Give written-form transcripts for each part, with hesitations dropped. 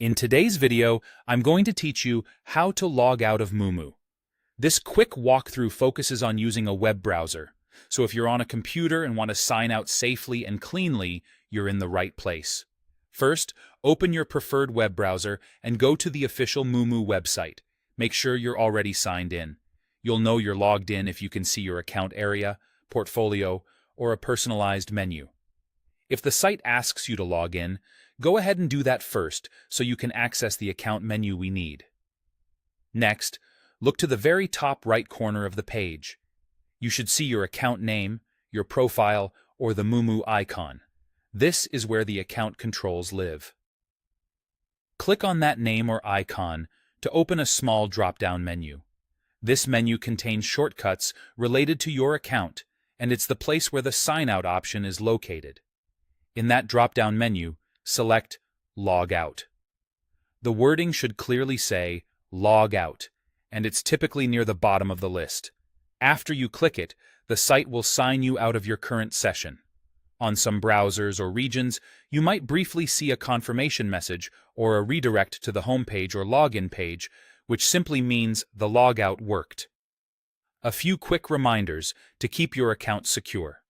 In today's video, I'm going to teach you how to log out of Moomoo. This quick walkthrough focuses on using a web browser, so if you're on a computer and want to sign out safely and cleanly, you're in the right place. First, open your preferred web browser and go to the official Moomoo website. Make sure you're already signed in. You'll know you're logged in if you can see your account area, portfolio, or a personalized menu. If the site asks you to log in, go ahead and do that first so you can access the account menu we need. Next, look to the very top right corner of the page. You should see your account name, your profile, or the Moomoo icon. This is where the account controls live. Click on that name or icon to open a small drop-down menu. This menu contains shortcuts related to your account, and it's the place where the sign-out option is located. In that drop-down menu, select Log Out. The wording should clearly say Log Out, and it's typically near the bottom of the list. After you click it, the site will sign you out of your current session. On some browsers or regions, you might briefly see a confirmation message or a redirect to the homepage or login page, which simply means the logout worked. A few quick reminders to keep your account secure.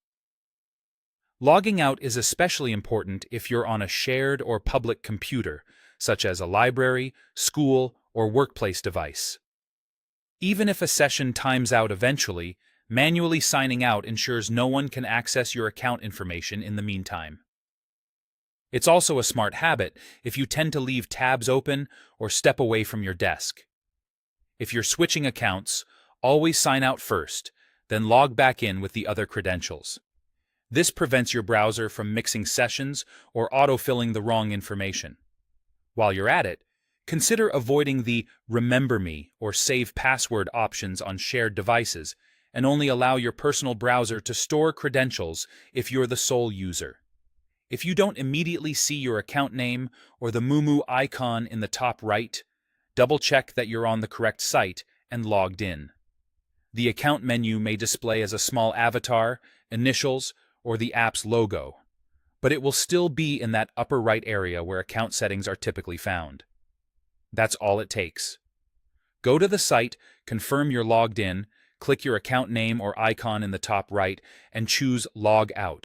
Logging out is especially important if you're on a shared or public computer, such as a library, school, or workplace device. Even if a session times out eventually, manually signing out ensures no one can access your account information in the meantime. It's also a smart habit if you tend to leave tabs open or step away from your desk. If you're switching accounts, always sign out first, then log back in with the other credentials. This prevents your browser from mixing sessions or autofilling the wrong information. While you're at it, consider avoiding the Remember Me or Save Password options on shared devices, and only allow your personal browser to store credentials if you're the sole user. If you don't immediately see your account name or the Moomoo icon in the top right, double-check that you're on the correct site and logged in. The account menu may display as a small avatar, initials, or the app's logo, but it will still be in that upper right area where account settings are typically found. That's all it takes. Go to the site, confirm you're logged in, click your account name or icon in the top right, and choose Log Out.